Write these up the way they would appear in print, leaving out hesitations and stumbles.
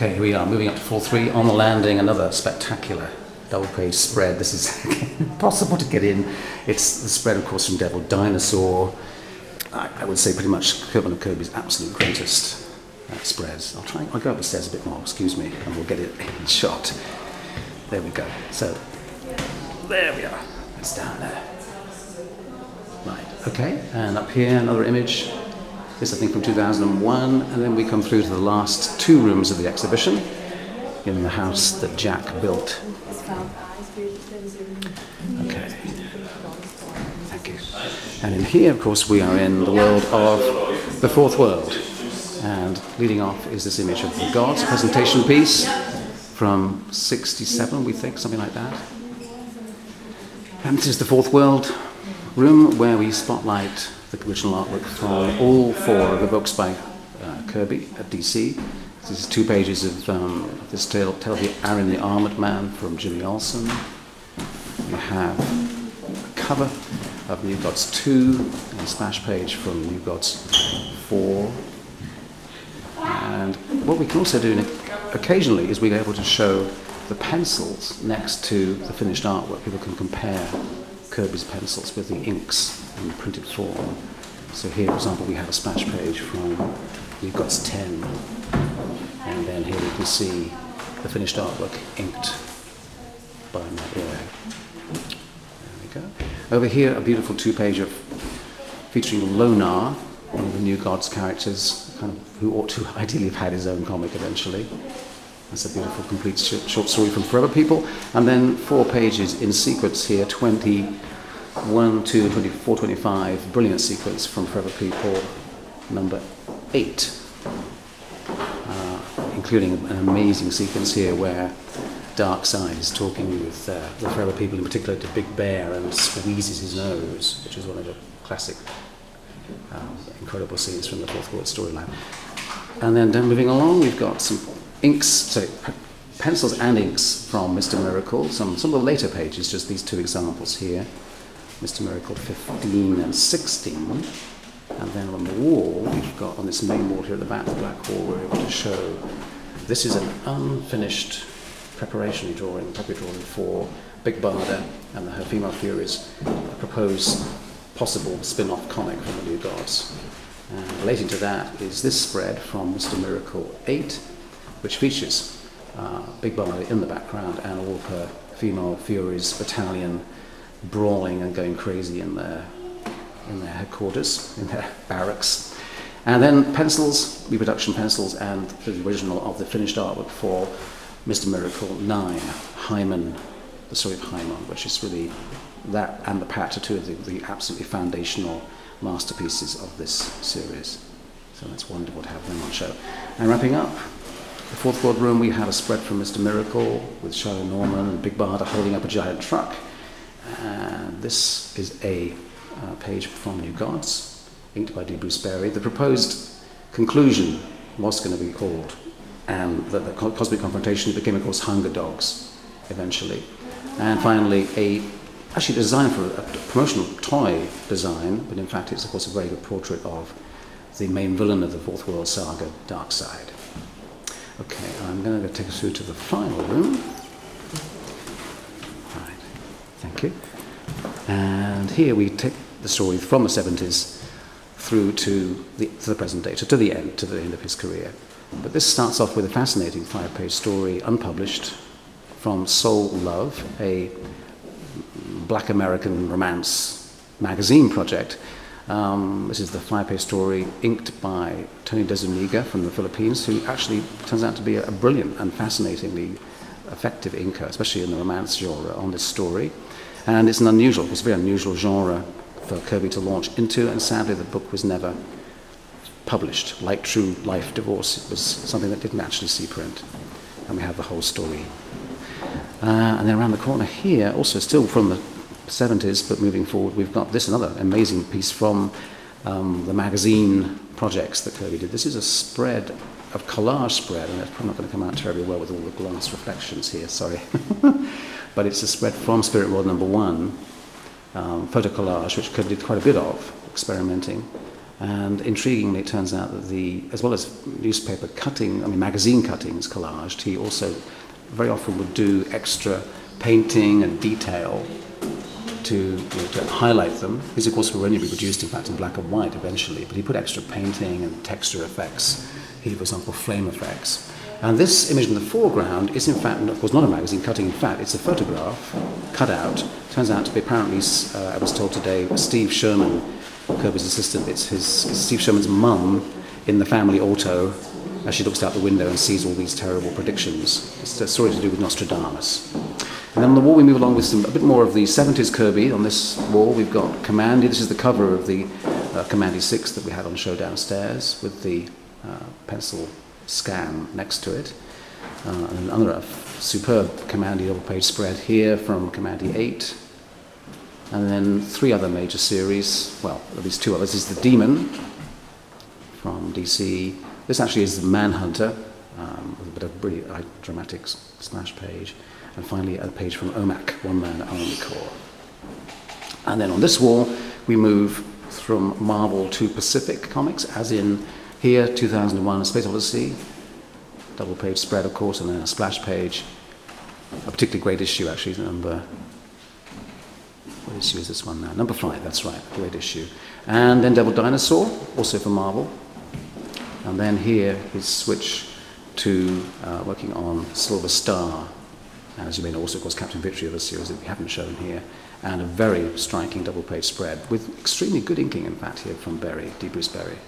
Okay, here we are, moving up to floor 3. On the landing, another spectacular double-page spread. This is impossible to get in. It's the spread, of course, from Devil Dinosaur. I would say pretty much Fumetto Kirby's absolute greatest spreads. I'll go up the stairs a bit more, excuse me, and we'll get it in shot. There we go. So, there we are. It's down there. Right, okay, and up here, another image. This, I think, from 2001, and then we come through to the last 2 rooms of the exhibition in the house that Jack built. Okay, thank you. And in here, of course, we are in the world of the Fourth World, and leading off is this image of the gods, a presentation piece from 67, we think, something like that. And this is the Fourth World room where we spotlight the original artwork from all 4 of the books by Kirby at DC. This is 2 pages of this tale of the Aaron the Armoured Man from Jimmy Olsen. We have a cover of New Gods 2 and a splash page from New Gods 4. And what we can also do occasionally is we're able to show the pencils next to the finished artwork. People can compare Kirby's pencils with the inks in the printed form. So here, for example, we have a splash page from New Gods 10. And then here we can see the finished artwork inked by Matt Roy. There we go. Over here, a beautiful 2-pager featuring Lonar, one of the New Gods characters, kind of who ought to ideally have had his own comic eventually. That's a beautiful, complete short story from Forever People. And then 4 pages in sequence here, 21 to 24, 25, brilliant sequence from Forever People, number 8. Including an amazing sequence here where Darkseid is talking with the Forever People, in particular to Big Bear, and squeezes his nose, which is one of the classic incredible scenes from the Fourth World storyline. And then moving along, we've got some pencils and inks from Mr. Miracle, some of the later pages, just these 2 examples here, Mr. Miracle 15 and 16. And then on the wall, we've got, on this main wall here at the back of the black wall, we're able to show this is an unfinished preparatory drawing for Big Barda and Her Female Furies, a proposed possible spin-off comic from the New Gods. And relating to that is this spread from Mr. Miracle 8, which features Big Barda in the background and all of her Female Furies battalion brawling and going crazy in their headquarters, in their barracks. And then pencils, reproduction pencils, and the original of the finished artwork for Mr. Miracle 9, Hyman, the story of Hyman, which is really that and the Pat are 2 of the absolutely foundational masterpieces of this series. So that's wonderful to have them on show. And wrapping up, the Fourth World room, we have a spread from Mr. Miracle with Charlotte Norman and Big Barda holding up a giant truck. And this is a page from New Gods, inked by D. Bruce Berry. The proposed conclusion was going to be called, and the Cosmic Confrontation became, of course, Hunger Dogs, eventually. And finally, actually designed for a promotional toy design, but in fact it's, of course, a very good portrait of the main villain of the Fourth World saga, Darkseid. Okay, I'm going to take us through to the final room. Right, thank you. And here we take the story from the 70s through to the present day, to the end of his career. But this starts off with a fascinating 5-page story, unpublished, from Soul Love, a Black American romance magazine project. This is the 5-page story inked by Tony DeZuniga from the Philippines, who actually turns out to be a brilliant and fascinatingly effective inker, especially in the romance genre, on this story. And it's a very unusual genre for Kirby to launch into, and sadly the book was never published. Like True Life Divorce, it was something that didn't actually see print. And we have the whole story. And then around the corner here, also still from the 70s, but moving forward, we've got this another amazing piece from the magazine projects that Kirby did. This is a spread, a collage spread, and it's probably not going to come out terribly well with all the glass reflections here, sorry. But it's a spread from Spirit World number 1, photo collage, which Kirby did quite a bit of, experimenting. And intriguingly, it turns out that as well as newspaper magazine cuttings collaged, he also very often would do extra painting and detail to highlight them. These, of course, will only be produced, in fact, in black and white eventually, but he put extra painting and texture effects. He, for example, flame effects. And this image in the foreground is, in fact, of course, not a magazine cutting. In fact, it's a photograph cut out. Turns out to be apparently, I was told today, Steve Sherman, Kirby's assistant. It's Steve Sherman's mum in the family auto as she looks out the window and sees all these terrible predictions. It's a story to do with Nostradamus. And then on the wall we move along with a bit more of the 70s Kirby. On this wall we've got Commandy. This is the cover of the Commandy 6 that we had on show downstairs with the pencil scan next to it. And another superb Commandy double-page spread here from Commandy 8. And then 3 other major series, well, at least 2 others. This is The Demon from DC. This actually is The Manhunter, with a bit of really dramatic splash page. And finally, a page from OMAC, One Man Army Corps. And then on this wall, we move from Marvel to Pacific Comics, as in here, 2001, A Space Odyssey, double-page spread, of course, and then a splash page. A particularly great issue, actually, what issue is this one now? Number 5, that's right, great issue. And then Devil Dinosaur, also for Marvel. And then here, his switch to working on Silver Star. And as you may know, also, of course, Captain Victory of the series that we haven't shown here. And a very striking double-page spread with extremely good inking, in fact, here from D. Bruce Berry,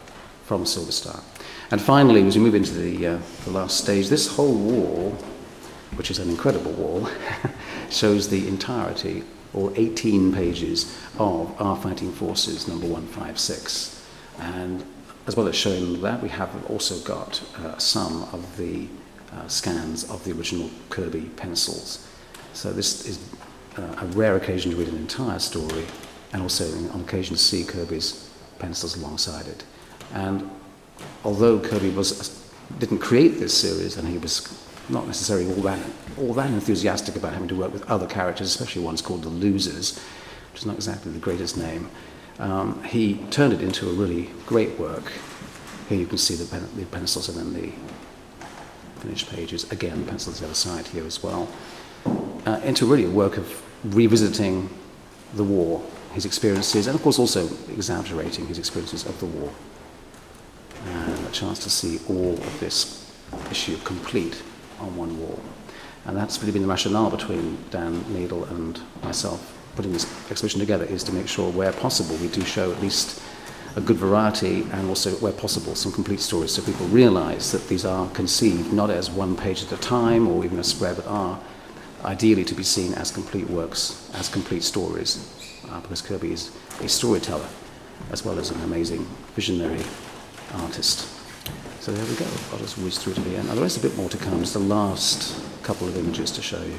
from Silver Star. And finally, as we move into the last stage, this whole wall, which is an incredible wall, shows the entirety, or 18 pages, of Our Fighting Forces number 156. And as well as showing that, we have also got some of the scans of the original Kirby pencils. So this is a rare occasion to read an entire story, and also on occasion to see Kirby's pencils alongside it. And although Kirby didn't create this series, and he was not necessarily all that enthusiastic about having to work with other characters, especially ones called the Losers, which is not exactly the greatest name, he turned it into a really great work. Here you can see the pencils and then the finished pages. Again, pencils the other side here as well. Into really a work of revisiting the war, his experiences, and of course also exaggerating his experiences of the war. And a chance to see all of this issue complete on one wall. And that's really been the rationale between Dan Needle and myself putting this exhibition together, is to make sure where possible we do show at least a good variety, and also where possible some complete stories, so people realize that these are conceived not as one page at a time or even a spread, but are ideally to be seen as complete works, as complete stories, because Kirby is a storyteller as well as an amazing visionary artist. So there we go. I'll just whiz through to the end. Now, there is a bit more to come. Just the last couple of images to show you.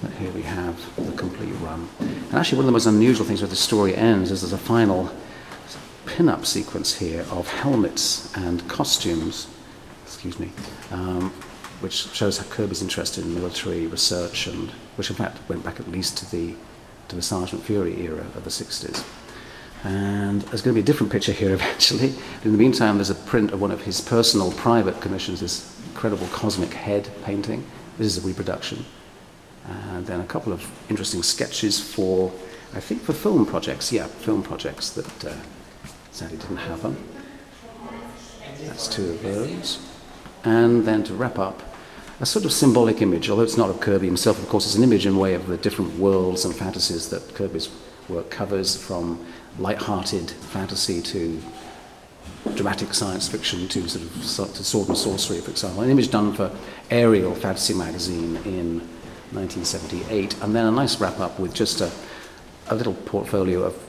But here we have the complete run. And actually, one of the most unusual things where the story ends is there's a final pin-up sequence here of helmets and costumes, which shows how Kirby's interested in military research, and which in fact went back at least to the Sergeant Fury era of the 60s. And there's going to be a different picture here eventually. In the meantime, there's a print of one of his personal private commissions, this incredible cosmic head painting. This is a reproduction. And then a couple of interesting sketches for, I think, for film projects. Yeah, film projects that sadly didn't happen. That's 2 of those. And then to wrap up, a sort of symbolic image, although it's not of Kirby himself, of course, it's an image in a way of the different worlds and fantasies that Kirby's work covers, from light-hearted fantasy to dramatic science fiction to sort of to sword and sorcery, for example. An image done for Ariel Fantasy magazine in 1978, and then a nice wrap-up with just a little portfolio of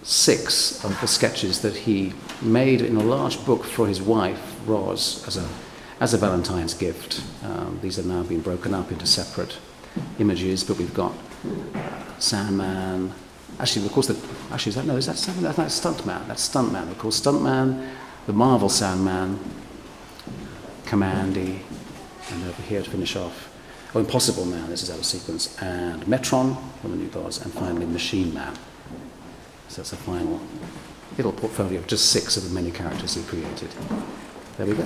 6 of the sketches that he made in a large book for his wife, Roz, as a Valentine's gift. These have now been broken up into separate images, but we've got Sandman. Actually, of course, is that Sandman? That's Stuntman. That's Stuntman. Of course, Stuntman, the Marvel Sandman, Commandy, and over here to finish off, Impossible Man, this is out of sequence, and Metron from the New Gods, and finally Machine Man. So that's a final little portfolio of just 6 of the many characters he created. There we go.